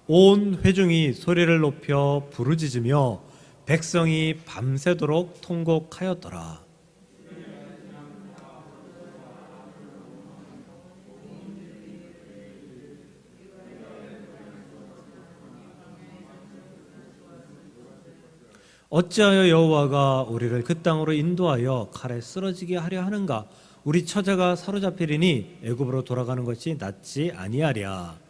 온 회중이 소리를 높여 부르짖으며 백성이 밤새도록 통곡하였더라. 어찌하여 여호와가 우리를 그 땅으로 인도하여 칼에 쓰러지게 하려 하는가? 우리 처자가 사로잡히리니 애굽으로 돌아가는 것이 낫지 아니하랴.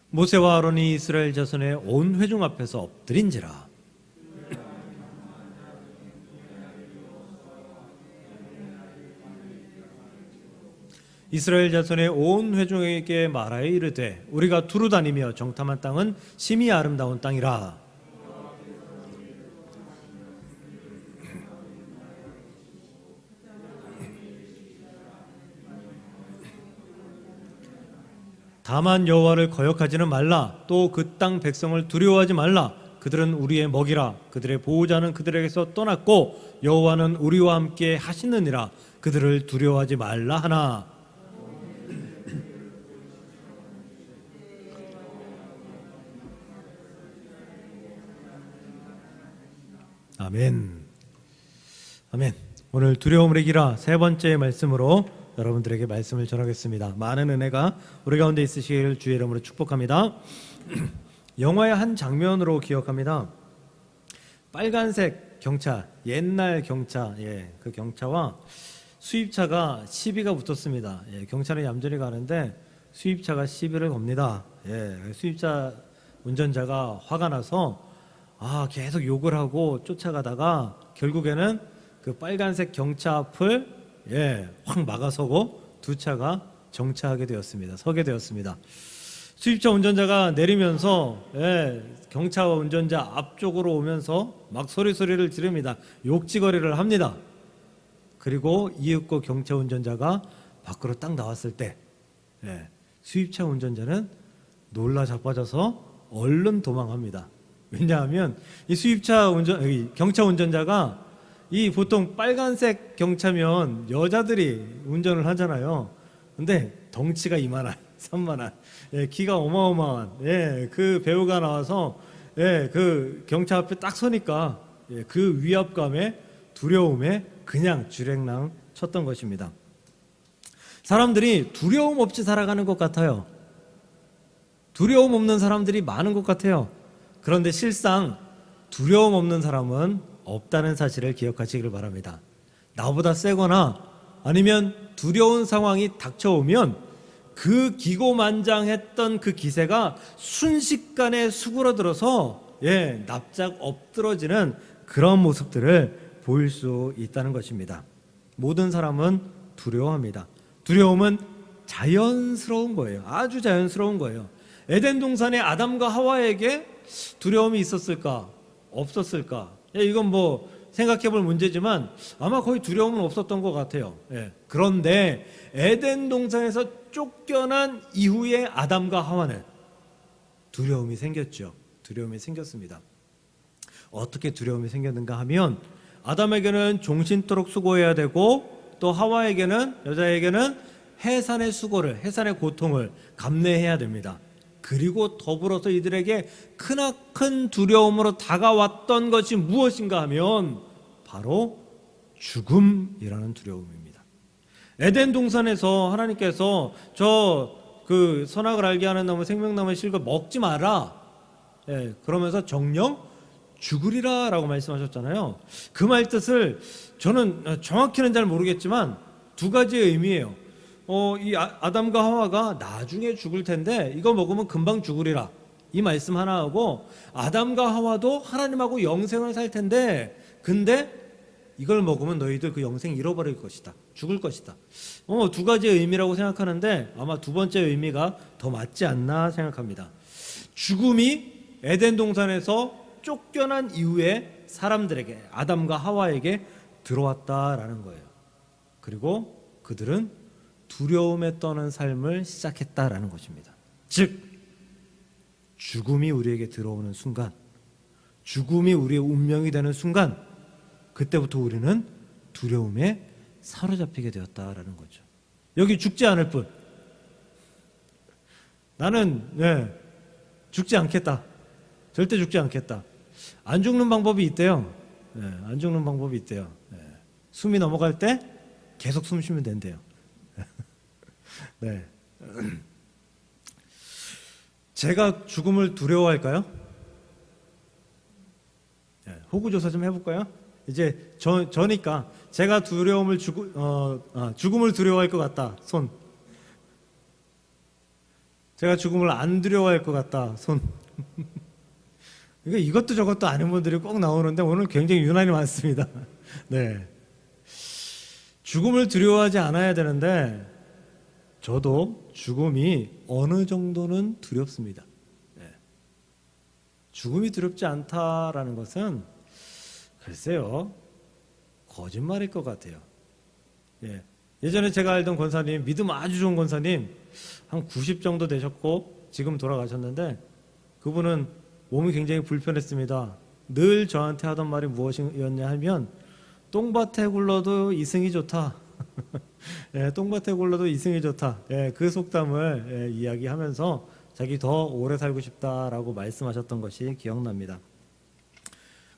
모세와 아론이 이스라엘 자손의 온 회중 앞에서 엎드린지라. 이스라엘 자손의 온 회중에게 말하여 이르되 우리가 두루 다니며 정탐한 땅은 심히 아름다운 땅이라. 다만 여호와를 거역하지는 말라. 또 그 땅 백성을 두려워하지 말라. 그들은 우리의 먹이라. 그들의 보호자는 그들에게서 떠났고 여호와는 우리와 함께 하시느니라. 그들을 두려워하지 말라 하나. 아멘. 아멘. 오늘 두려움을 이기라 세 번째 말씀으로 여러분들에게 말씀을 전하겠습니다. 많은 은혜가 우리 가운데 있으시기를 주의 이름으로 축복합니다. 영화의 한 장면으로 기억합니다. 빨간색 경차, 옛날 경차, 그 경차와 수입차가 시비가 붙었습니다. 경차는 얌전히 가는데 수입차가 시비를 겁니다. 수입차 운전자가 화가 나서 계속 욕을 하고 쫓아가다가 결국에는 그 빨간색 경차 앞을 확 막아서고 두 차가 정차하게 되었습니다. 서게 되었습니다. 수입차 운전자가 내리면서 경차 운전자 앞쪽으로 오면서 막 소리를 지릅니다. 욕지거리를 합니다. 그리고 이윽고 경차 운전자가 밖으로 딱 나왔을 때 수입차 운전자는 놀라 자빠져서 얼른 도망합니다. 왜냐하면 이 경차 운전자가 이 보통 빨간색 경차면 여자들이 운전을 하잖아요. 근데 덩치가 이만한, 산만한, 키가 어마어마한, 그 배우가 나와서, 그 경차 앞에 딱 서니까, 그 위압감에, 두려움에 그냥 주랭랑 쳤던 것입니다. 사람들이 두려움 없이 살아가는 것 같아요. 두려움 없는 사람들이 많은 것 같아요. 그런데 실상 두려움 없는 사람은 없다는 사실을 기억하시길 바랍니다. 나보다 세거나 아니면 두려운 상황이 닥쳐오면 그 기고만장했던 그 기세가 순식간에 수그러들어서 납작 엎드러지는 그런 모습들을 보일 수 있다는 것입니다. 모든 사람은 두려워합니다. 두려움은 자연스러운 거예요. 아주 자연스러운 거예요. 에덴 동산의 아담과 하와에게 두려움이 있었을까? 없었을까? 이건 뭐 생각해 볼 문제지만 아마 거의 두려움은 없었던 것 같아요. 그런데 에덴 동산에서 쫓겨난 이후에 아담과 하와는 두려움이 생겼죠. 두려움이 생겼습니다. 어떻게 두려움이 생겼는가 하면 아담에게는 종신토록 수고해야 되고 또 하와에게는, 여자에게는 해산의 고통을 감내해야 됩니다. 그리고 더불어서 이들에게 크나큰 두려움으로 다가왔던 것이 무엇인가 하면 바로 죽음이라는 두려움입니다. 에덴 동산에서 하나님께서 그 선악을 알게 하는 나무 생명나무의 실과 먹지 마라, 그러면서 정령 죽으리라 라고 말씀하셨잖아요. 그 말 뜻을 저는 정확히는 잘 모르겠지만 두 가지의 의미예요. 이 아담과 하와가 나중에 죽을 텐데 이거 먹으면 금방 죽으리라, 이 말씀 하나하고 아담과 하와도 하나님하고 영생을 살 텐데 근데 이걸 먹으면 너희들 그 영생 잃어버릴 것이다, 죽을 것이다, 두 가지의 의미라고 생각하는데 아마 두 번째 의미가 더 맞지 않나 생각합니다. 죽음이 에덴 동산에서 쫓겨난 이후에 사람들에게, 아담과 하와에게 들어왔다라는 거예요. 그리고 그들은 두려움에 떠는 삶을 시작했다라는 것입니다. 즉 죽음이 우리에게 들어오는 순간, 죽음이 우리의 운명이 되는 순간, 그때부터 우리는 두려움에 사로잡히게 되었다라는 거죠. 여기 죽지 않을 뿐. 나는 죽지 않겠다. 절대 죽지 않겠다. 안 죽는 방법이 있대요. 안 죽는 방법이 있대요. 숨이 넘어갈 때 계속 숨 쉬면 된대요. 네. 제가 죽음을 두려워할까요? 호구조사 좀 해볼까요? 이제 저니까 제가 죽음을 두려워할 것 같다. 손. 제가 죽음을 안 두려워할 것 같다. 손. 이것도 저것도 아는 분들이 꼭 나오는데 오늘 굉장히 유난히 많습니다. 네. 죽음을 두려워하지 않아야 되는데 저도 죽음이 어느 정도는 두렵습니다. 네. 죽음이 두렵지 않다라는 것은 글쎄요, 거짓말일 것 같아요. 예전에 제가 알던 권사님, 믿음 아주 좋은 권사님, 한 90 정도 되셨고 지금 돌아가셨는데 그분은 몸이 굉장히 불편했습니다. 늘 저한테 하던 말이 무엇이었냐 하면 똥밭에 굴러도 이승이 좋다. 똥밭에 굴러도 이승이 좋다. 그 속담을 이야기하면서 자기 더 오래 살고 싶다라고 말씀하셨던 것이 기억납니다.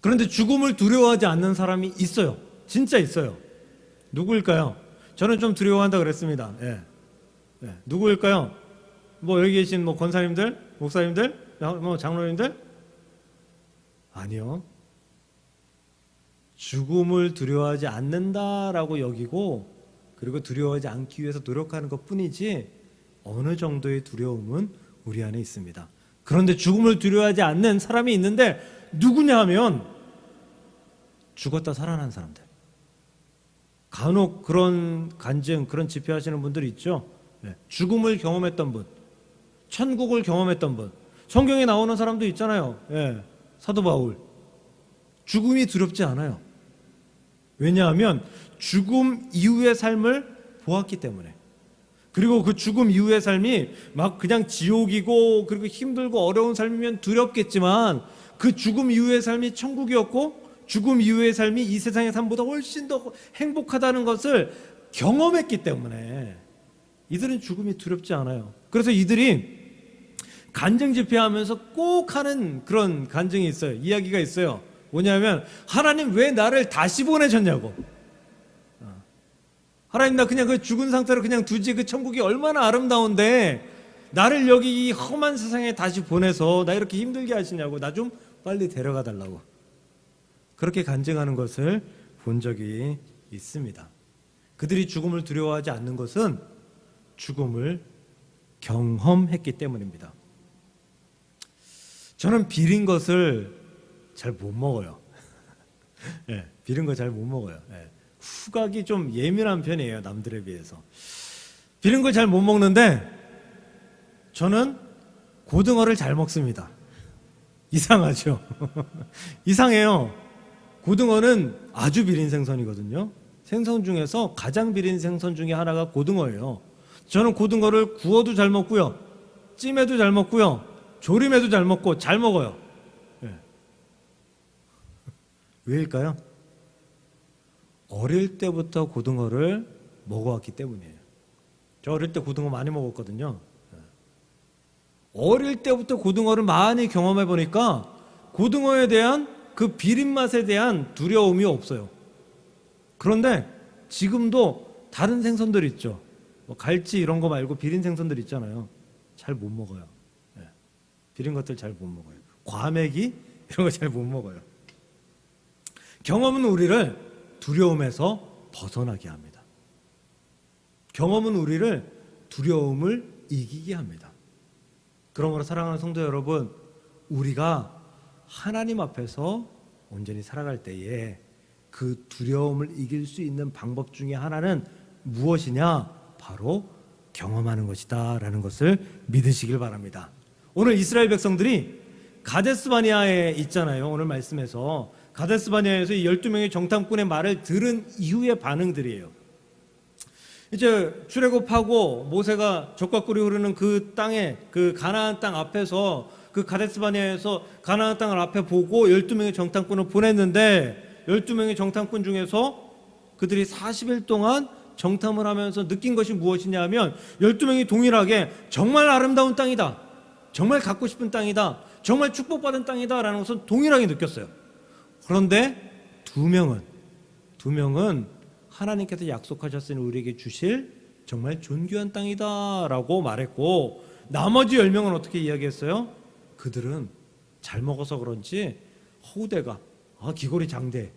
그런데 죽음을 두려워하지 않는 사람이 있어요. 진짜 있어요. 누구일까요? 저는 좀 두려워한다 그랬습니다. 누구일까요? 여기 계신 권사님들, 목사님들, 장로님들? 아니요. 죽음을 두려워하지 않는다라고 여기고 그리고 두려워하지 않기 위해서 노력하는 것 뿐이지 어느 정도의 두려움은 우리 안에 있습니다. 그런데 죽음을 두려워하지 않는 사람이 있는데 누구냐 하면 죽었다 살아난 사람들. 간혹 그런 간증, 그런 집회하시는 분들이 있죠. 죽음을 경험했던 분, 천국을 경험했던 분, 성경에 나오는 사람도 있잖아요. 사도 바울. 죽음이 두렵지 않아요. 왜냐하면 죽음 이후의 삶을 보았기 때문에. 그리고 그 죽음 이후의 삶이 막 그냥 지옥이고 그리고 힘들고 어려운 삶이면 두렵겠지만 그 죽음 이후의 삶이 천국이었고 죽음 이후의 삶이 이 세상의 삶보다 훨씬 더 행복하다는 것을 경험했기 때문에 이들은 죽음이 두렵지 않아요. 그래서 이들이 간증 집회하면서 꼭 하는 그런 간증이 있어요. 이야기가 있어요. 뭐냐면 하나님 왜 나를 다시 보내셨냐고. 하나님 나 그냥 그 죽은 상태로 그냥 두지 그 천국이 얼마나 아름다운데 나를 여기 이 험한 세상에 다시 보내서 나 이렇게 힘들게 하시냐고. 나 좀 빨리 데려가 달라고. 그렇게 간증하는 것을 본 적이 있습니다. 그들이 죽음을 두려워하지 않는 것은 죽음을 경험했기 때문입니다. 저는 비린 것을 잘 못 먹어요. 비린 거 잘 못 먹어요. 후각이 좀 예민한 편이에요. 남들에 비해서. 비린 걸 잘 못 먹는데 저는 고등어를 잘 먹습니다. 이상하죠? 이상해요. 고등어는 아주 비린 생선이거든요. 생선 중에서 가장 비린 생선 중에 하나가 고등어예요. 저는 고등어를 구워도 잘 먹고요. 찜해도 잘 먹고요. 조림해도 잘 먹고 잘 먹어요. 왜일까요? 어릴 때부터 고등어를 먹어왔기 때문이에요. 저 어릴 때 고등어 많이 먹었거든요. 어릴 때부터 고등어를 많이 경험해 보니까 고등어에 대한 그 비린 맛에 대한 두려움이 없어요. 그런데 지금도 다른 생선들 있죠. 갈치 이런 거 말고 비린 생선들 있잖아요. 잘 못 먹어요. 비린 것들 잘 못 먹어요. 과메기 이런 거 잘 못 먹어요. 경험은 우리를 두려움에서 벗어나게 합니다. 경험은 우리를 두려움을 이기게 합니다. 그러므로 사랑하는 성도 여러분, 우리가 하나님 앞에서 온전히 살아갈 때에 그 두려움을 이길 수 있는 방법 중에 하나는 무엇이냐? 바로 경험하는 것이다 라는 것을 믿으시길 바랍니다. 오늘 이스라엘 백성들이 가데스바니아에 있잖아요. 오늘 말씀에서 가데스바니아에서 이 12명의 정탐꾼의 말을 들은 이후의 반응들이에요. 이제 출애굽하고 모세가 적과 꿀이 흐르는 그 땅에 그 가나안 땅 앞에서 그 가데스바니아에서 가나안 땅을 앞에 보고 12명의 정탐꾼을 보냈는데 12명의 정탐꾼 중에서 그들이 40일 동안 정탐을 하면서 느낀 것이 무엇이냐 하면 12명이 동일하게 정말 아름다운 땅이다, 정말 갖고 싶은 땅이다, 정말 축복받은 땅이다 라는 것은 동일하게 느꼈어요. 그런데 두 명은 하나님께서 약속하셨으니 우리에게 주실 정말 존귀한 땅이다 라고 말했고, 나머지 10명은 어떻게 이야기했어요? 그들은 잘 먹어서 그런지 허우대가 기골이 장대,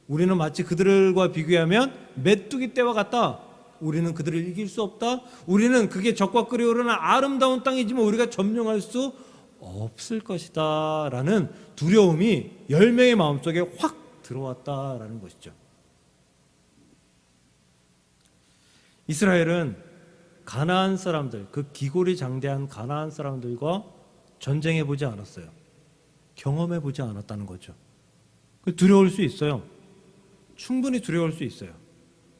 우리는 마치 그들과 비교하면 메뚜기 떼와 같다, 우리는 그들을 이길 수 없다, 우리는 그게 적과 끓여오르는 아름다운 땅이지만 우리가 점령할 수 없을 것이다 라는 두려움이 10명의 마음속에 확 들어왔다라는 것이죠. 이스라엘은 가나안 사람들, 그 기골이 장대한 가나안 사람들과 전쟁해 보지 않았어요. 경험해 보지 않았다는 거죠. 두려울 수 있어요. 충분히 두려울 수 있어요.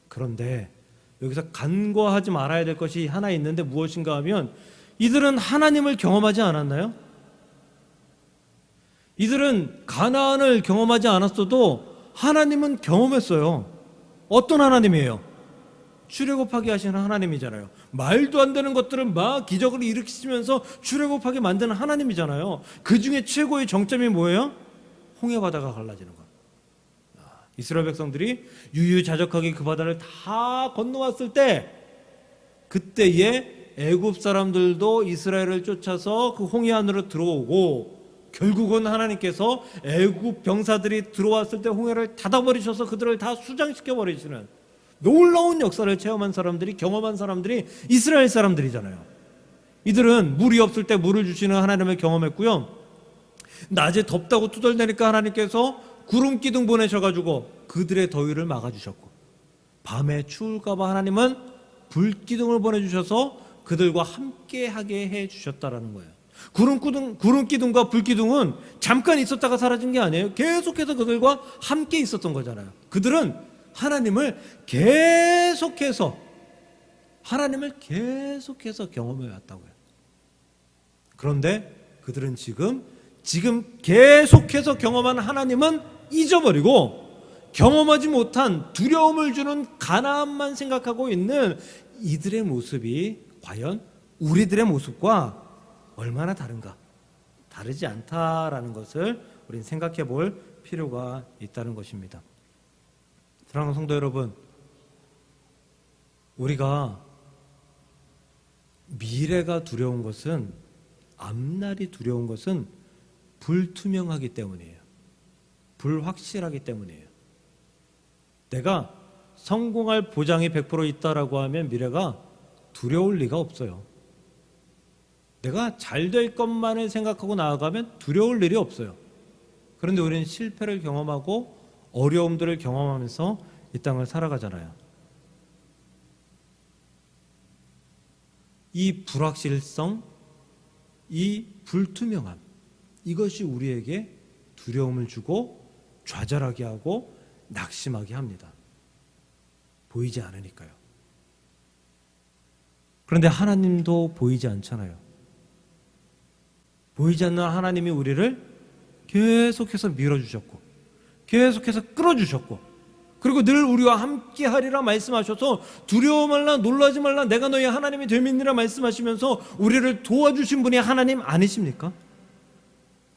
그런데 여기서 간과하지 말아야 될 것이 하나 있는데 무엇인가 하면, 이들은 하나님을 경험하지 않았나요? 이들은 가나안을 경험하지 않았어도 하나님은 경험했어요. 어떤 하나님이에요? 출애굽하게 하시는 하나님이잖아요. 말도 안 되는 것들을 막 기적을 일으키시면서 출애굽하게 만드는 하나님이잖아요. 그 중에 최고의 정점이 뭐예요? 홍해 바다가 갈라지는 것. 이스라엘 백성들이 유유자적하게 그 바다를 다 건너왔을 때, 그때에 애굽 사람들도 이스라엘을 쫓아서 그 홍해 안으로 들어오고, 결국은 하나님께서 애굽 병사들이 들어왔을 때 홍해를 닫아버리셔서 그들을 다 수장시켜 버리시는 놀라운 역사를 체험한 사람들이, 경험한 사람들이 이스라엘 사람들이잖아요. 이들은 물이 없을 때 물을 주시는 하나님을 경험했고요, 낮에 덥다고 투덜대니까 하나님께서 구름 기둥 보내셔가지고 그들의 더위를 막아주셨고, 밤에 추울까봐 하나님은 불 기둥을 보내주셔서 그들과 함께하게 해주셨다라는 거예요. 구름 기둥과 불 기둥은 잠깐 있었다가 사라진 게 아니에요. 계속해서 그들과 함께 있었던 거잖아요. 그들은 하나님을 계속해서 경험해 왔다고요. 그런데 그들은 지금 계속해서 경험한 하나님은 잊어버리고, 경험하지 못한 두려움을 주는 가나안만 생각하고 있는 이들의 모습이 과연 우리들의 모습과 얼마나 다른가? 다르지 않다라는 것을 우리는 생각해 볼 필요가 있다는 것입니다. 사랑하는 성도 여러분, 우리가 미래가 두려운 것은, 앞날이 두려운 것은 불투명하기 때문이에요. 불확실하기 때문이에요. 내가 성공할 보장이 100% 있다라고 하면 미래가 두려울 리가 없어요. 내가 잘 될 것만을 생각하고 나아가면 두려울 일이 없어요. 그런데 우리는 실패를 경험하고 어려움들을 경험하면서 이 땅을 살아가잖아요. 이 불확실성, 이 불투명함, 이것이 우리에게 두려움을 주고 좌절하게 하고 낙심하게 합니다. 보이지 않으니까요. 그런데 하나님도 보이지 않잖아요. 보이지 않는 하나님이 우리를 계속해서 밀어주셨고, 계속해서 끌어주셨고, 그리고 늘 우리와 함께 하리라 말씀하셔서 두려워 말라, 놀라지 말라, 내가 너희 하나님이 됨이니라 말씀하시면서 우리를 도와주신 분이 하나님 아니십니까?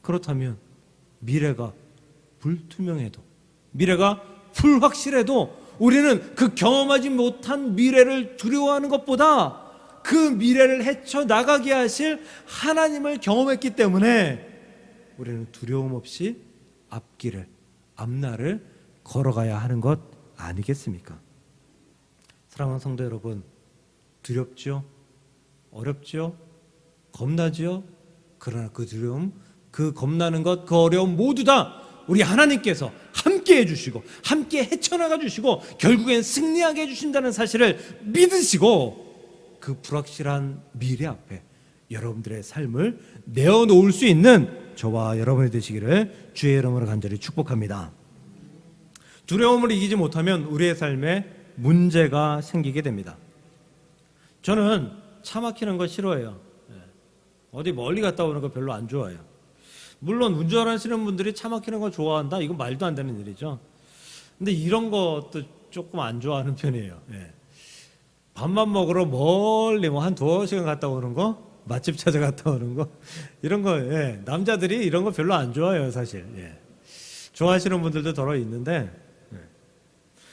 그렇다면 미래가 불투명해도, 미래가 불확실해도 우리는 그 경험하지 못한 미래를 두려워하는 것보다 그 미래를 헤쳐나가게 하실 하나님을 경험했기 때문에 우리는 두려움 없이 앞길을, 앞날을 걸어가야 하는 것 아니겠습니까? 사랑하는 성도 여러분, 두렵죠? 어렵죠? 겁나죠? 그러나 그 두려움, 그 겁나는 것, 그 어려움 모두 다 우리 하나님께서 함께 해주시고 함께 헤쳐나가 주시고 결국엔 승리하게 해주신다는 사실을 믿으시고 그 불확실한 미래 앞에 여러분들의 삶을 내어놓을 수 있는 저와 여러분이 되시기를 주의 이름으로 간절히 축복합니다. 두려움을 이기지 못하면 우리의 삶에 문제가 생기게 됩니다. 저는 차 막히는 거 싫어해요. 어디 멀리 갔다 오는 거 별로 안 좋아해요. 물론 운전하시는 분들이 차 막히는 거 좋아한다? 이건 말도 안 되는 일이죠. 근데 이런 것도 조금 안 좋아하는 편이에요. 밥만 먹으러 멀리 뭐 한 2시간 갔다 오는 거, 맛집 찾아 갔다 오는 거, 이런 거, 예. 남자들이 이런 거 별로 안 좋아해요, 사실. 예. 좋아하시는 분들도 더러 있는데, 예.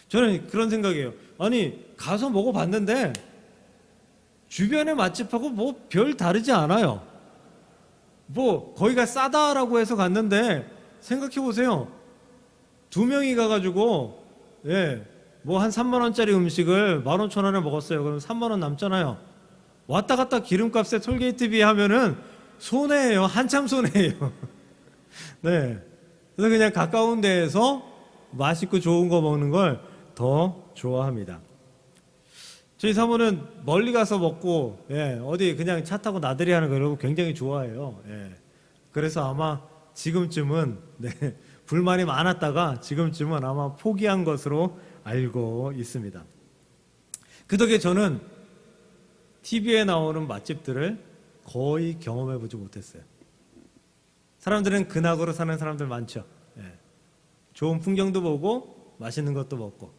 저는 그런 생각이에요. 아니, 가서 먹어봤는데, 주변의 맛집하고 뭐 별 다르지 않아요. 뭐, 거기가 싸다라고 해서 갔는데, 생각해 보세요. 2명이 가가지고, 예. 뭐 한 3만 원짜리 음식을 15,000원에 먹었어요. 그럼 3만 원 남잖아요. 왔다 갔다 기름값에 톨게이트비 하면은 손해예요. 한참 손해예요. 네. 그래서 그냥 가까운 데에서 맛있고 좋은 거 먹는 걸 더 좋아합니다. 저희 사모는 멀리 가서 먹고, 예, 어디 그냥 차 타고 나들이 하는 거 굉장히 좋아해요. 예. 그래서 아마 지금쯤은, 네, 불만이 많았다가 지금쯤은 아마 포기한 것으로 알고 있습니다. 그 덕에 저는 TV에 나오는 맛집들을 거의 경험해보지 못했어요. 사람들은 근학으로 사는 사람들 많죠. 예. 좋은 풍경도 보고 맛있는 것도 먹고.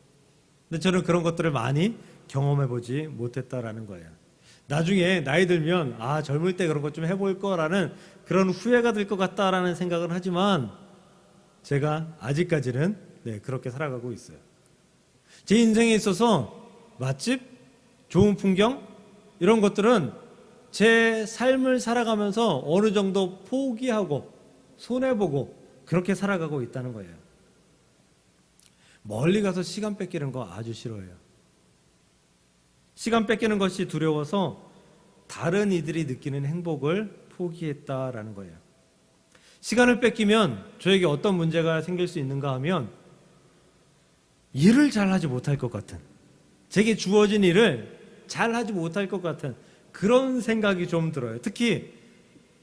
근데 저는 그런 것들을 많이 경험해보지 못했다라는 거예요. 나중에 나이 들면 아 젊을 때 그런 것 좀 해볼 거라는 그런 후회가 될 것 같다라는 생각은 하지만 제가 아직까지는 네, 그렇게 살아가고 있어요. 제 인생에 있어서 맛집, 좋은 풍경 이런 것들은 제 삶을 살아가면서 어느 정도 포기하고 손해보고 그렇게 살아가고 있다는 거예요. 멀리 가서 시간 뺏기는 거 아주 싫어해요. 시간 뺏기는 것이 두려워서 다른 이들이 느끼는 행복을 포기했다라는 거예요. 시간을 뺏기면 저에게 어떤 문제가 생길 수 있는가 하면 일을 잘하지 못할 것 같은, 제게 주어진 일을 잘하지 못할 것 같은 그런 생각이 좀 들어요. 특히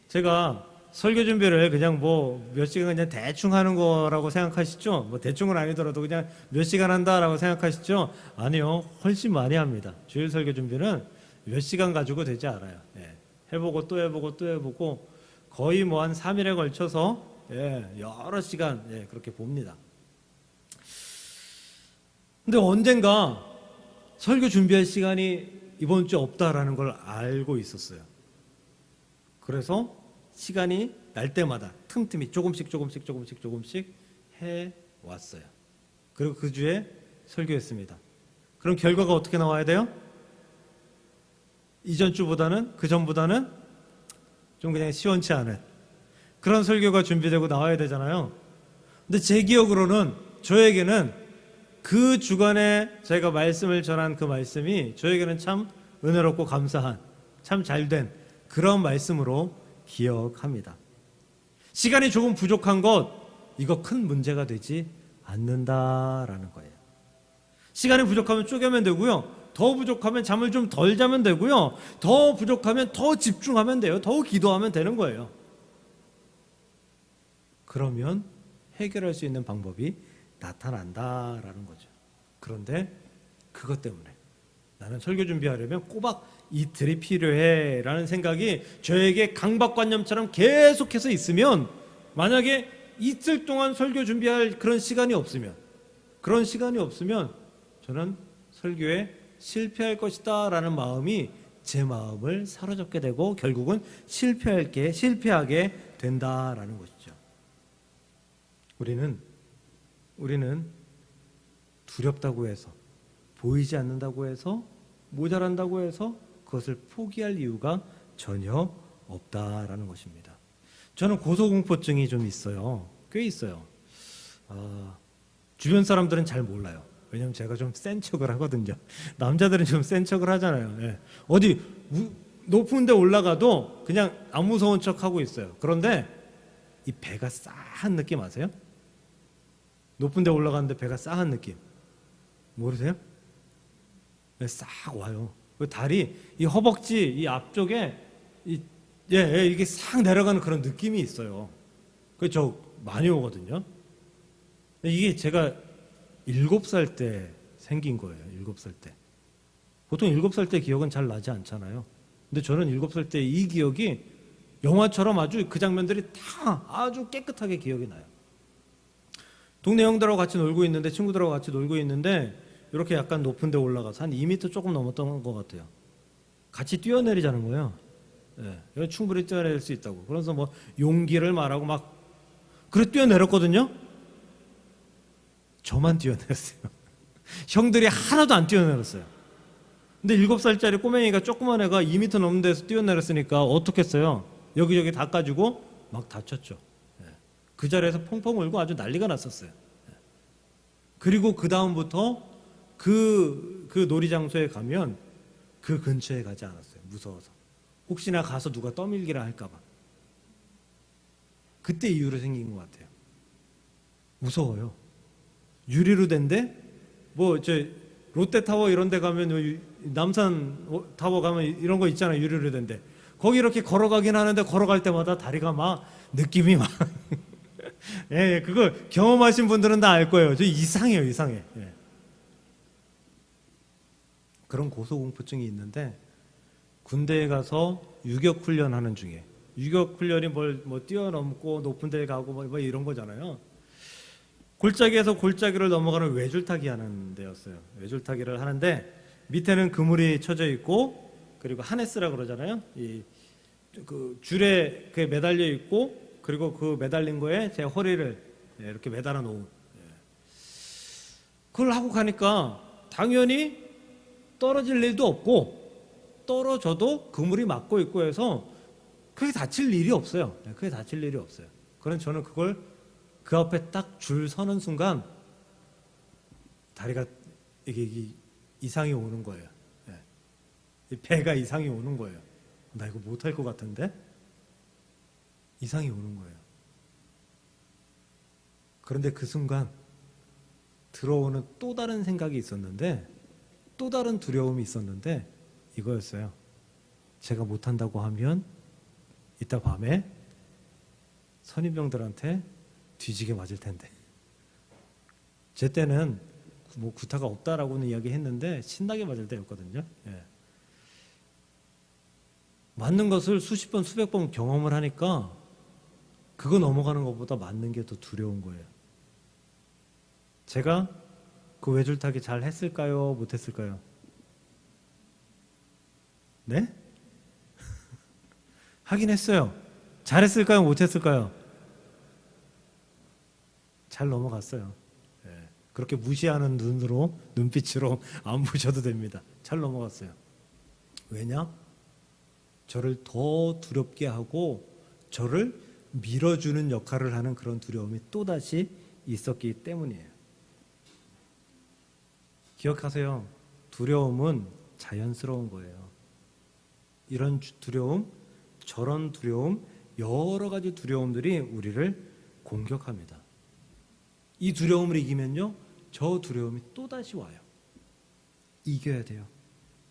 제가 설교 준비를 그냥 뭐 몇 시간 그냥 대충 하는 거라고 생각하시죠? 뭐 대충은 아니더라도 그냥 몇 시간 한다라고 생각하시죠? 아니요. 훨씬 많이 합니다. 주일 설교 준비는 몇 시간 가지고 되지 않아요. 예. 해보고 또 해보고 또 해보고 거의 뭐 한 3일에 걸쳐서 예, 여러 시간 예, 그렇게 봅니다. 근데 언젠가 설교 준비할 시간이 이번 주 없다라는 걸 알고 있었어요. 그래서 시간이 날 때마다 틈틈이 조금씩 해 왔어요. 그리고 그 주에 설교했습니다. 그럼 결과가 어떻게 나와야 돼요? 이전 주보다는 그 전보다는 좀 그냥 시원치 않은 그런 설교가 준비되고 나와야 되잖아요. 근데 제 기억으로는 저에게는 그 주간에 제가 말씀을 전한 그 말씀이 저에게는 참 은혜롭고 감사한 참 잘된 그런 말씀으로 기억합니다. 시간이 조금 부족한 것 이거 큰 문제가 되지 않는다라는 거예요. 시간이 부족하면 쪼개면 되고요. 더 부족하면 잠을 좀 덜 자면 되고요. 더 부족하면 더 집중하면 돼요. 더 기도하면 되는 거예요. 그러면 해결할 수 있는 방법이 나타난다라는 거죠. 그런데 그것 때문에 나는 설교 준비하려면 꼬박 이틀이 필요해 라는 생각이 저에게 강박관념처럼 계속해서 있으면 만약에 이틀 동안 설교 준비할 그런 시간이 없으면 저는 설교에 실패할 것이다 라는 마음이 제 마음을 사로잡게 되고 결국은 실패하게 된다라는 것이죠. 우리는 두렵다고 해서 보이지 않는다고 해서 모자란다고 해서 그것을 포기할 이유가 전혀 없다라는 것입니다. 저는 고소공포증이 좀 있어요. 꽤 있어요. 주변 사람들은 잘 몰라요. 왜냐하면 제가 좀 센 척을 하거든요. 남자들은 좀 센 척을 하잖아요. 예. 어디 높은 데 올라가도 그냥 안 무서운 척 하고 있어요. 그런데 이 배가 싸한 느낌 아세요? 높은 데 올라가는데 배가 싸한 느낌 모르세요? 네, 싹 와요. 그 다리, 이 허벅지, 이 앞쪽에 이게 싹 내려가는 그런 느낌이 있어요. 그 저 많이 오거든요. 이게 제가 7살 때 생긴 거예요. 7살 때. 보통 7살 때 기억은 잘 나지 않잖아요. 근데 저는 7살 때 이 기억이 영화처럼 아주 그 장면들이 다 아주 깨끗하게 기억이 나요. 동네 형들하고 같이 놀고 있는데 친구들하고 같이 놀고 있는데 이렇게 약간 높은 데 올라가서 한 2m 조금 넘었던 것 같아요. 같이 뛰어내리자는 거예요. 예, 이건 충분히 뛰어내릴 수 있다고. 그래서 뭐 용기를 말하고 막 그래 뛰어내렸거든요. 저만 뛰어내렸어요. 형들이 하나도 안 뛰어내렸어요. 근데 7살짜리 꼬맹이가 조그만 애가 2m 넘는 데서 뛰어내렸으니까 어떻겠어요? 여기저기 닦아주고 막 다쳤죠. 예. 그 자리에서 펑펑 울고 아주 난리가 났었어요. 예. 그리고 그 다음부터 그 놀이장소에 가면 그 근처에 가지 않았어요. 무서워서. 혹시나 가서 누가 떠밀기라 할까봐. 그때 이후로 생긴 것 같아요. 무서워요. 유리로 된데 뭐 저 롯데타워 이런 데 가면 남산 타워 가면 이런 거 있잖아요. 유리로 된데 거기 이렇게 걸어가긴 하는데 걸어갈 때마다 다리가 막 느낌이 막 예, 그거 경험하신 분들은 다 알 거예요. 저 이상해요. 이상해. 예. 그런 고소공포증이 있는데 군대에 가서 유격 훈련하는 중에 유격 훈련이 뭐 뛰어넘고 높은 데 가고 뭐 이런 거잖아요. 골짜기에서 골짜기를 넘어가는 외줄타기 하는 데였어요. 외줄타기를 하는데 밑에는 그물이 쳐져 있고 그리고 하네스라 그러잖아요. 그 줄에 그 매달려 있고 그리고 그 매달린 거에 제 허리를 이렇게 매달아 놓은. 그걸 하고 가니까 당연히 떨어질 일도 없고 떨어져도 그물이 막고 있고 해서 크게 다칠 일이 없어요. 크게 다칠 일이 없어요. 그래서 저는 그걸 그 앞에 딱 줄 서는 순간 다리가 이게 이상이 오는 거예요. 배가 이상이 오는 거예요. 나 이거 못할 것 같은데? 이상이 오는 거예요. 그런데 그 순간 들어오는 또 다른 생각이 있었는데 또 다른 두려움이 있었는데 이거였어요. 제가 못한다고 하면 이따 밤에 선임병들한테 뒤지게 맞을 텐데. 제 때는 뭐 구타가 없다라고는 이야기했는데 신나게 맞을 때였거든요. 예. 맞는 것을 수십 번 수백 번 경험을 하니까 그거 넘어가는 것보다 맞는 게 더 두려운 거예요. 제가 그 외줄타기 잘 했을까요? 못했을까요? 네? 하긴 했어요. 잘했을까요? 못했을까요? 잘 넘어갔어요. 예. 그렇게 무시하는 눈으로 눈빛으로 안 보셔도 됩니다. 잘 넘어갔어요. 왜냐? 저를 더 두렵게 하고 저를 밀어주는 역할을 하는 그런 두려움이 또다시 있었기 때문이에요. 기억하세요. 두려움은 자연스러운 거예요. 이런 두려움, 저런 두려움, 여러 가지 두려움들이 우리를 공격합니다. 이 두려움을 이기면요, 저 두려움이 또다시 와요. 이겨야 돼요.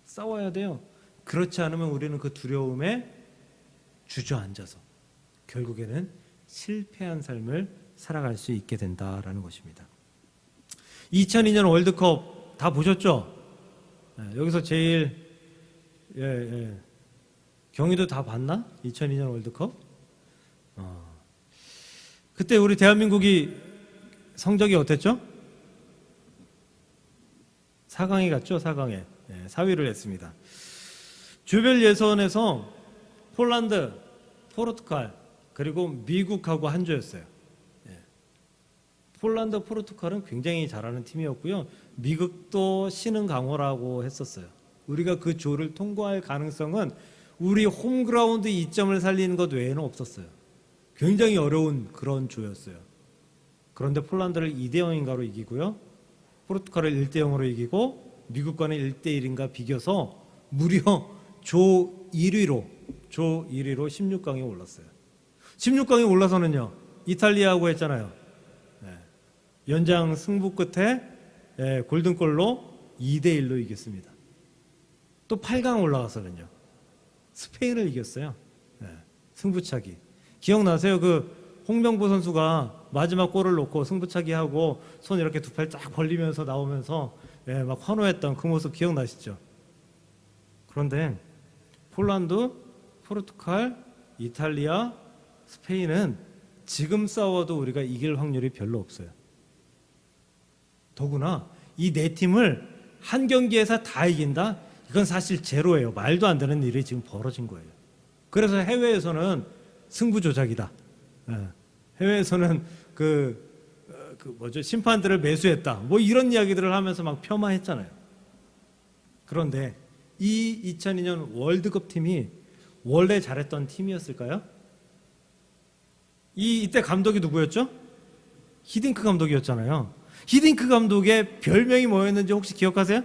싸워야 돼요. 그렇지 않으면 우리는 그 두려움에 주저앉아서 결국에는 실패한 삶을 살아갈 수 있게 된다라는 것입니다. 2002년 월드컵 다 보셨죠? 여기서 제일 경희도 다 봤나? 2002년 월드컵? 그때 우리 대한민국이 성적이 어땠죠? 4강에 갔죠. 4강에 4위를 했습니다. 조별 예선에서 폴란드, 포르투갈 그리고 미국하고 한 조였어요. 폴란드, 포르투갈은 굉장히 잘하는 팀이었고요. 미국도 신흥강호라고 했었어요. 우리가 그 조를 통과할 가능성은 우리 홈그라운드 이점을 살리는 것 외에는 없었어요. 굉장히 어려운 그런 조였어요. 그런데 폴란드를 2대0인가로 이기고요. 포르투갈을 1대0으로 이기고 미국과는 1대1인가 비겨서 무려 조 1위로 16강에 올랐어요. 16강에 올라서는요. 이탈리아하고 했잖아요. 연장 승부 끝에 골든골로 2대1로 이겼습니다. 또 8강 올라가서는요. 스페인을 이겼어요. 승부차기. 기억나세요? 그 홍명보 선수가 마지막 골을 놓고 승부차기 하고 손 이렇게 두 팔 쫙 벌리면서 나오면서 막 환호했던 그 모습 기억나시죠? 그런데 폴란드, 포르투갈, 이탈리아, 스페인은 지금 싸워도 우리가 이길 확률이 별로 없어요. 더구나 이 네 팀을 한 경기에서 다 이긴다? 이건 사실 제로예요. 말도 안 되는 일이 지금 벌어진 거예요. 그래서 해외에서는 승부 조작이다. 해외에서는 심판들을 매수했다. 뭐 이런 이야기들을 하면서 막 폄하했잖아요. 그런데 이 2002년 월드컵 팀이 원래 잘했던 팀이었을까요? 이때 감독이 누구였죠? 히딩크 감독이었잖아요. 히딩크 감독의 별명이 뭐였는지 혹시 기억하세요?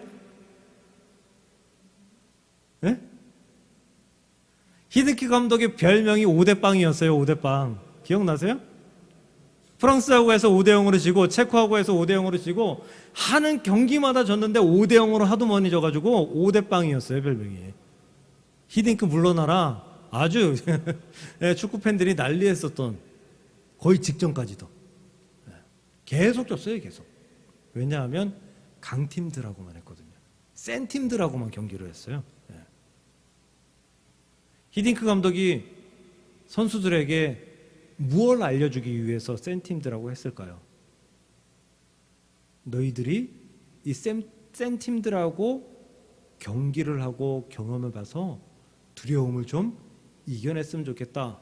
네? 히딩크 감독의 별명이 5대빵이었어요. 5대빵. 기억나세요? 프랑스하고 해서 5대0으로 지고 체코하고 해서 5대0으로 지고 하는 경기마다 졌는데 5대0으로 하도 많이 져가지고 5대빵이었어요. 별명이. 히딩크 물러나라. 아주 축구 팬들이 난리했었던, 거의 직전까지도 계속 졌어요. 계속. 왜냐하면 강팀들하고만 했거든요. 센 팀들하고만 경기를 했어요. 히딩크 감독이 선수들에게 무엇을 알려주기 위해서 센 팀들하고 했을까요? 너희들이 이 센 팀들하고 경기를 하고 경험을 봐서 두려움을 좀 이겨냈으면 좋겠다.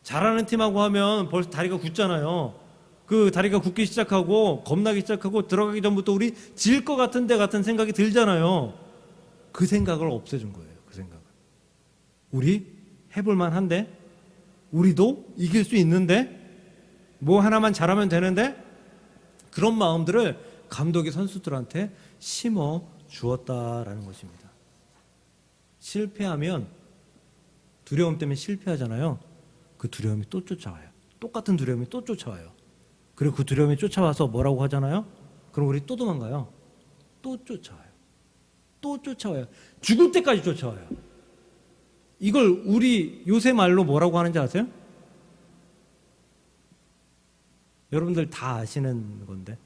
잘하는 팀하고 하면 벌써 다리가 굳잖아요. 그 다리가 굳기 시작하고 겁나기 시작하고 들어가기 전부터 우리 질 것 같은데 같은 생각이 들잖아요. 그 생각을 없애준 거예요. 그 생각을. 우리 해볼만 한데, 우리도 이길 수 있는데, 뭐 하나만 잘하면 되는데, 그런 마음들을 감독이 선수들한테 심어 주었다라는 것입니다. 실패하면, 두려움 때문에 실패하잖아요. 그 두려움이 또 쫓아와요. 똑같은 두려움이 또 쫓아와요. 그리고 그 두려움이 쫓아와서 뭐라고 하잖아요? 그럼 우리 또 도망가요. 또 쫓아와요. 또 쫓아와요. 죽을 때까지 쫓아와요. 이걸 우리 요새 말로 뭐라고 하는지 아세요? 여러분들 다 아시는 건데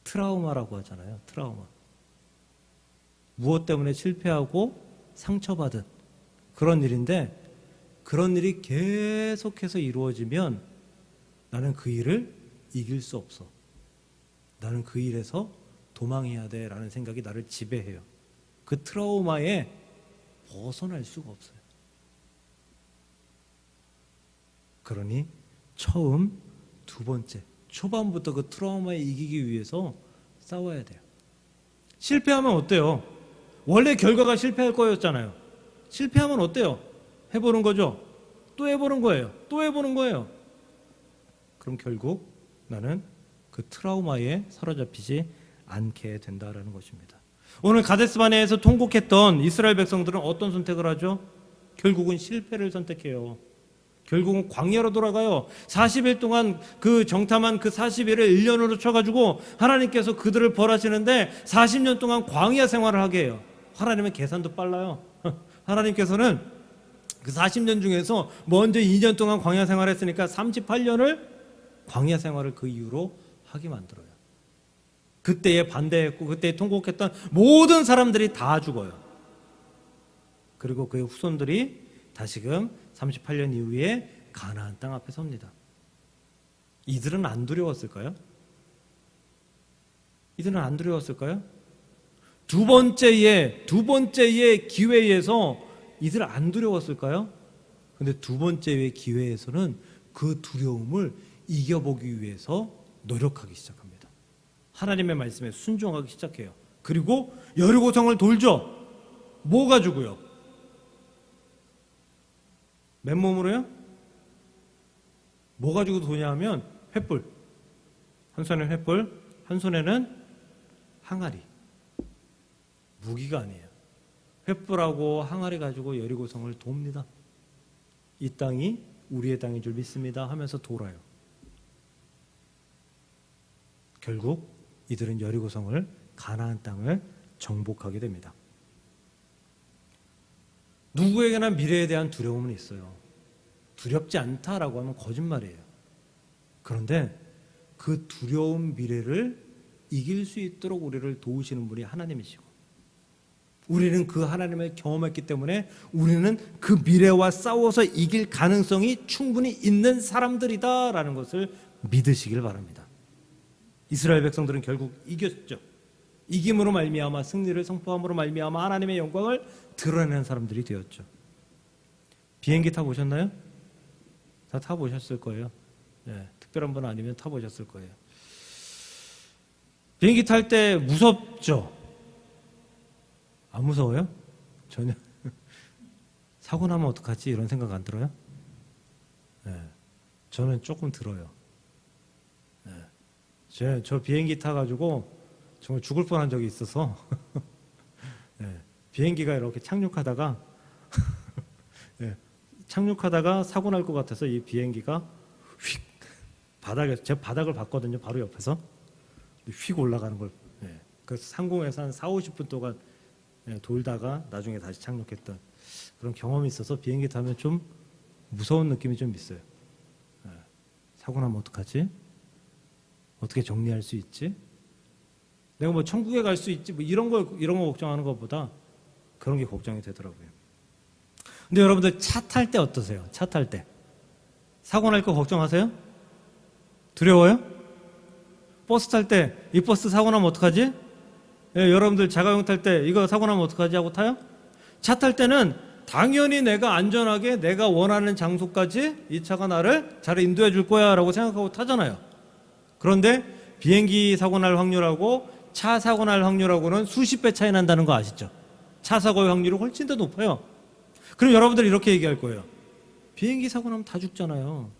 트라우마라고 하잖아요. 트라우마. 무엇 때문에 실패하고 상처받은 그런 일인데, 그런 일이 계속해서 이루어지면 나는 그 일을 이길 수 없어. 나는 그 일에서 도망해야 돼 라는 생각이 나를 지배해요. 그 트라우마에 벗어날 수가 없어요. 그러니 처음, 두 번째, 초반부터 그 트라우마에 이기기 위해서 싸워야 돼요. 실패하면 어때요? 원래 결과가 실패할 거였잖아요. 실패하면 어때요? 해보는 거죠. 또 해보는 거예요. 또 해보는 거예요. 그럼 결국 나는 그 트라우마에 사로잡히지 않게 된다라는 것입니다. 오늘 가데스바네에서 통곡했던 이스라엘 백성들은 어떤 선택을 하죠? 결국은 실패를 선택해요. 결국은 광야로 돌아가요. 40일 동안 그 정탐한 그 40일을 1년으로 쳐가지고 하나님께서 그들을 벌하시는데 40년 동안 광야 생활을 하게 해요. 하나님의 계산도 빨라요. 하나님께서는 그 40년 중에서 먼저 2년 동안 광야 생활을 했으니까 38년을 광야 생활을 그 이후로 하게 만들어요. 그때에 반대했고 그때에 통곡했던 모든 사람들이 다 죽어요. 그리고 그의 후손들이 다시금 38년 이후에 가나안 땅 앞에 섭니다. 이들은 안 두려웠을까요? 이들은 안 두려웠을까요? 두 번째의 기회에서 이들 안 두려웠을까요? 근데 두 번째의 기회에서는 그 두려움을 이겨보기 위해서 노력하기 시작합니다. 하나님의 말씀에 순종하기 시작해요. 그리고 여리고성을 돌죠. 뭐 가지고요? 맨몸으로요? 뭐 가지고 도냐 하면 횃불. 한 손에는 횃불, 한 손에는 항아리. 무기가 아니에요. 횃불하고 항아리 가지고 여리고성을 돕니다. 이 땅이 우리의 땅인 줄 믿습니다 하면서 돌아요. 결국 이들은 여리고성을, 가나안 땅을 정복하게 됩니다. 누구에게나 미래에 대한 두려움은 있어요. 두렵지 않다라고 하면 거짓말이에요. 그런데 그 두려운 미래를 이길 수 있도록 우리를 도우시는 분이 하나님이시고, 우리는 그 하나님을 경험했기 때문에 우리는 그 미래와 싸워서 이길 가능성이 충분히 있는 사람들이다라는 것을 믿으시길 바랍니다. 이스라엘 백성들은 결국 이겼죠. 이김으로 말미암아 승리를 선포함으로 말미암아 하나님의 영광을 드러내는 사람들이 되었죠. 비행기 타보셨나요? 다 타보셨을 거예요. 예, 특별한 분 아니면 타보셨을 거예요. 비행기 탈 때 무섭죠? 안 무서워요? 전혀. 사고 나면 어떡하지? 이런 생각 안 들어요? 예, 저는 조금 들어요. 예, 저 비행기 타가지고 정말 죽을 뻔한 적이 있어서 예, 비행기가 이렇게 착륙하다가 예, 착륙하다가 사고 날 것 같아서 이 비행기가 휙 제가 바닥을 봤거든요. 바로 옆에서 휙 올라가는 걸. 예, 그래서 상공에서 한 40-50분 동안 예, 돌다가 나중에 다시 착륙했던 그런 경험이 있어서 비행기 타면 좀 무서운 느낌이 좀 있어요. 예, 사고 나면 어떡하지? 어떻게 정리할 수 있지? 내가 뭐 천국에 갈 수 있지? 뭐 이런 거 걱정하는 것보다 그런 게 걱정이 되더라고요. 근데 여러분들 차 탈 때 어떠세요? 차 탈 때 사고 날 거 걱정하세요? 두려워요? 버스 탈 때 이 버스 사고 나면 어떡하지? 예, 여러분들 자가용 탈 때 이거 사고 나면 어떡하지 하고 타요? 차 탈 때는 당연히 내가 안전하게 내가 원하는 장소까지 이 차가 나를 잘 인도해 줄 거야 라고 생각하고 타잖아요. 그런데 비행기 사고 날 확률하고 차 사고 날 확률하고는 수십 배 차이 난다는 거 아시죠? 차 사고의 확률이 훨씬 더 높아요. 그럼 여러분들 이렇게 얘기할 거예요. 비행기 사고 나면 다 죽잖아요.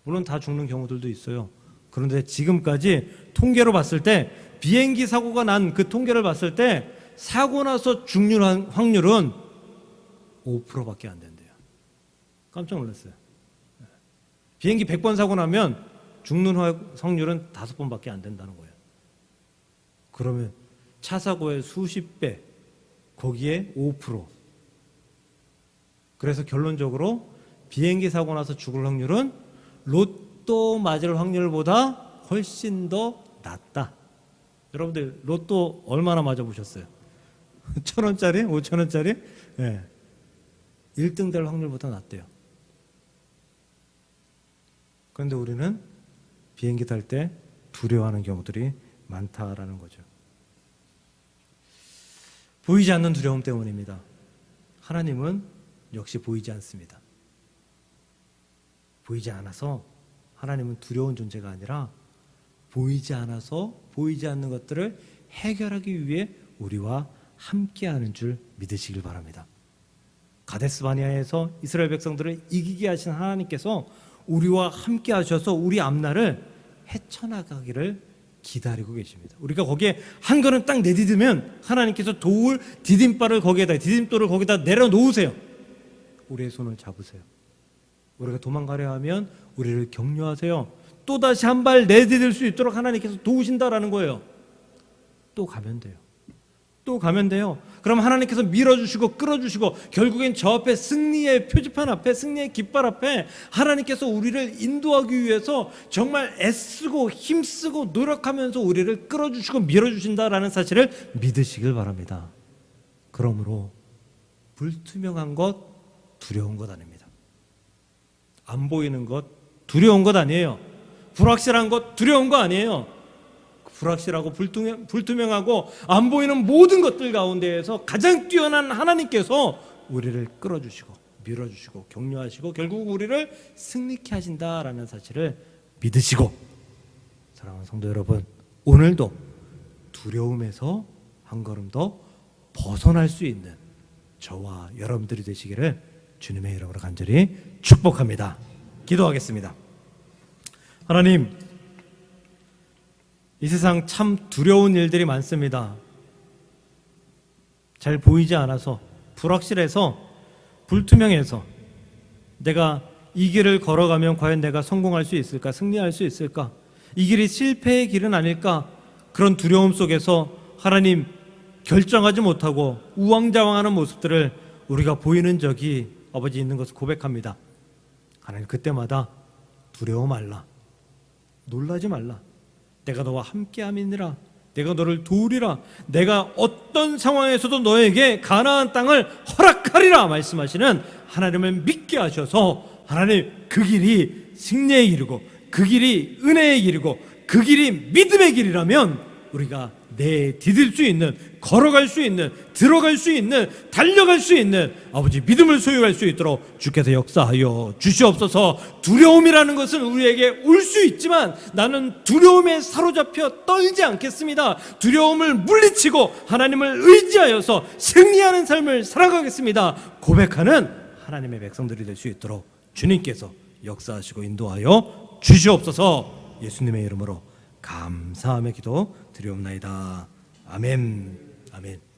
물론 다 죽는 경우들도 있어요. 그런데 지금까지 통계로 봤을 때 비행기 사고가 난 그 통계를 봤을 때 사고 나서 죽는 확률은 5%밖에 안 된대요. 깜짝 놀랐어요. 비행기 100번 사고 나면 죽는 확률은 5번밖에 안 된다는 거예요. 그러면 차 사고의 수십 배, 거기에 5%. 그래서 결론적으로 비행기 사고 나서 죽을 확률은 로또 맞을 확률보다 훨씬 더 낮다. 여러분들 로또 얼마나 맞아보셨어요? 1,000원짜리? 5,000원짜리? 예. 1등 될 확률보다 낮대요. 그런데 우리는 비행기 탈 때 두려워하는 경우들이 많다라는 거죠. 보이지 않는 두려움 때문입니다. 하나님은 역시 보이지 않습니다. 보이지 않아서 하나님은 두려운 존재가 아니라 보이지 않아서 보이지 않는 것들을 해결하기 위해 우리와 함께하는 줄 믿으시길 바랍니다. 가데스 바네아에서 이스라엘 백성들을 이기게 하신 하나님께서 우리와 함께 하셔서 우리 앞날을 헤쳐나가기를 기다리고 계십니다. 우리가 거기에 한 걸음 딱 내디디면 하나님께서 도울 디딤돌을 거기다 내려놓으세요. 우리의 손을 잡으세요. 우리가 도망가려 하면 우리를 격려하세요. 또다시 한 발 내디딜 수 있도록 하나님께서 도우신다라는 거예요. 또 가면 돼요. 또 가면 돼요. 그럼 하나님께서 밀어주시고 끌어주시고 결국엔 저 앞에 승리의 표지판 앞에 승리의 깃발 앞에 하나님께서 우리를 인도하기 위해서 정말 애쓰고 힘쓰고 노력하면서 우리를 끌어주시고 밀어주신다라는 사실을 믿으시길 바랍니다. 그러므로 불투명한 것 두려운 것 아닙니다. 안 보이는 것 두려운 것 아니에요. 불확실한 것 두려운 거 아니에요. 불확실하고 불투명하고 안 보이는 모든 것들 가운데에서 가장 뛰어난 하나님께서 우리를 끌어주시고 밀어주시고 격려하시고 결국 우리를 승리케 하신다라는 사실을 믿으시고, 사랑하는 성도 여러분, 오늘도 두려움에서 한 걸음 더 벗어날 수 있는 저와 여러분들이 되시기를 주님의 이름으로 간절히 축복합니다. 기도하겠습니다. 하나님, 이 세상 참 두려운 일들이 많습니다. 잘 보이지 않아서, 불확실해서, 불투명해서 내가 이 길을 걸어가면 과연 내가 성공할 수 있을까? 승리할 수 있을까? 이 길이 실패의 길은 아닐까? 그런 두려움 속에서 하나님 결정하지 못하고 우왕좌왕하는 모습들을 우리가 보이는 적이 아버지 있는 것을 고백합니다. 하나님, 그때마다 두려워 말라, 놀라지 말라. 내가 너와 함께함이니라. 내가 너를 도우리라. 내가 어떤 상황에서도 너에게 가나안 땅을 허락하리라 말씀하시는 하나님을 믿게 하셔서, 하나님, 그 길이 승리의 길이고 그 길이 은혜의 길이고 그 길이 믿음의 길이라면 우리가 내디딜 수 있는, 걸어갈 수 있는, 들어갈 수 있는, 달려갈 수 있는 아버지 믿음을 소유할 수 있도록 주께서 역사하여 주시옵소서. 두려움이라는 것은 우리에게 올 수 있지만 나는 두려움에 사로잡혀 떨지 않겠습니다. 두려움을 물리치고 하나님을 의지하여서 승리하는 삶을 살아가겠습니다. 고백하는 하나님의 백성들이 될 수 있도록 주님께서 역사하시고 인도하여 주시옵소서. 예수님의 이름으로 감사함의 기도 드리옵나이다. 아멘. 아멘.